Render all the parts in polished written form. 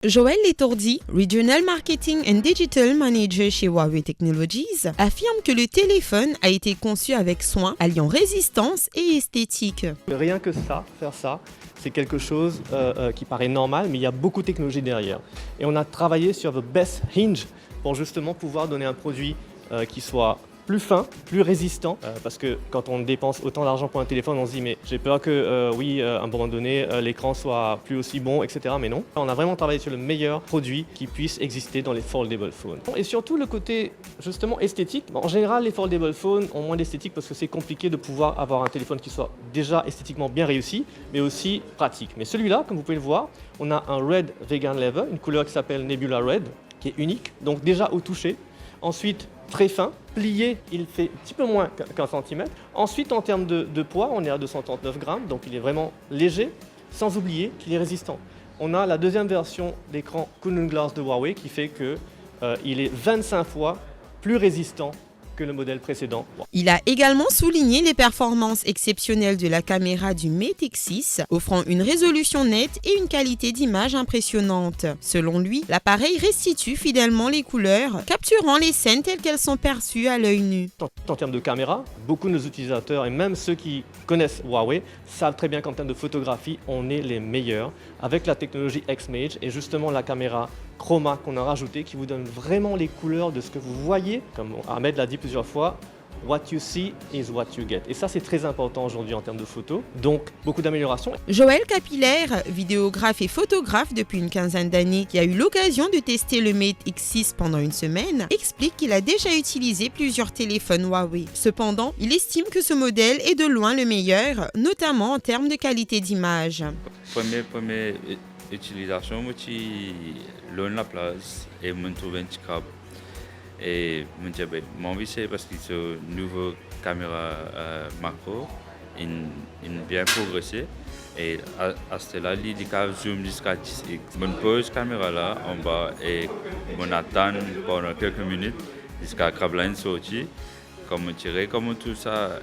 Joël Letourdi, Regional Marketing and Digital Manager chez Huawei Technologies, affirme que le téléphone a été conçu avec soin, alliant résistance et esthétique. Rien que ça, faire ça, c'est quelque chose qui paraît normal, mais il y a beaucoup de technologie derrière. Et on a travaillé sur the best hinge pour justement pouvoir donner un produit qui soit plus fin, plus résistant, parce que quand on dépense autant d'argent pour un téléphone, on se dit mais j'ai peur que à un moment donné, l'écran soit plus aussi bon, etc. Mais non, on a vraiment travaillé sur le meilleur produit qui puisse exister dans les foldable phones. Et surtout le côté justement esthétique. En général, les foldable phones ont moins d'esthétique parce que c'est compliqué de pouvoir avoir un téléphone qui soit déjà esthétiquement bien réussi, mais aussi pratique. Mais celui-là, comme vous pouvez le voir, on a un Red Vegan Leather, une couleur qui s'appelle Nebula Red, qui est unique, donc déjà au toucher. Ensuite, très fin, plié, il fait un petit peu moins qu'un centimètre. Ensuite, en termes de poids, on est à 239 grammes, donc il est vraiment léger, sans oublier qu'il est résistant. On a la deuxième version d'écran Kunlun Glass de Huawei qui fait qu'il est 25 fois plus résistant que le modèle précédent. Il a également souligné les performances exceptionnelles de la caméra du Mate X6, offrant une résolution nette et une qualité d'image impressionnante. Selon lui, l'appareil restitue fidèlement les couleurs, capturant les scènes telles qu'elles sont perçues à l'œil nu. En termes de caméra, beaucoup de nos utilisateurs et même ceux qui connaissent Huawei savent très bien qu'en termes de photographie, on est les meilleurs avec la technologie X-Mage et justement la caméra Chroma qu'on a rajouté qui vous donne vraiment les couleurs de ce que vous voyez. Comme Ahmed l'a dit plusieurs fois, what you see is what you get. Et ça, c'est très important aujourd'hui en termes de photos. Donc, beaucoup d'améliorations. Joël Capillaire, vidéographe et photographe depuis une quinzaine d'années, qui a eu l'occasion de tester le Mate X6 pendant une semaine, explique qu'il a déjà utilisé plusieurs téléphones Huawei. Cependant, il estime que ce modèle est de loin le meilleur, notamment en termes de qualité d'image. Première utilisation, je l'on la place et je trouve un petit câble. Et mon envie c'est parce que ce nouveau caméra macro il bien progressé et à cela il zoom jusqu'à 10x. On pose caméra là en bas et on attend pendant quelques minutes jusqu'à câble sorti. Comme tirer comme tout ça,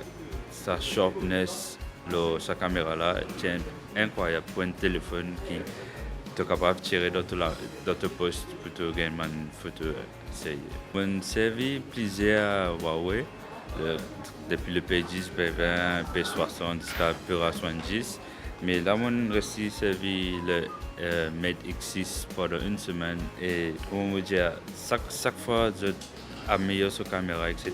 sa sharpness, sa caméra là tient incroyable pour un téléphone qui est capable de tirer d'autres postes pour gagner une photo sérieuse. On servi plusieurs Huawei depuis le P10, P20, P60 jusqu'à P70. Mais là, on a aussi servi le Mate X6 pendant une semaine. Et on me dit, chaque fois, je améliore sa caméra, etc.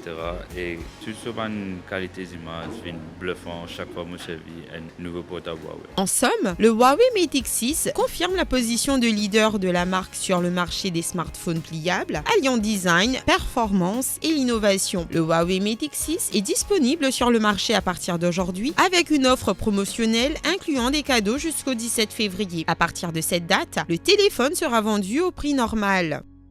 Et toute une qualité d'image, une bluffant chaque fois que je servi un nouveau portable Huawei. En somme, le Huawei Mate X6 confirme la position de leader de la marque sur le marché des smartphones pliables, alliant design, performance et innovation. Le Huawei Mate X6 est disponible sur le marché à partir d'aujourd'hui avec une offre promotionnelle incluant des cadeaux jusqu'au 17 février. À partir de cette date, le téléphone sera vendu au prix normal.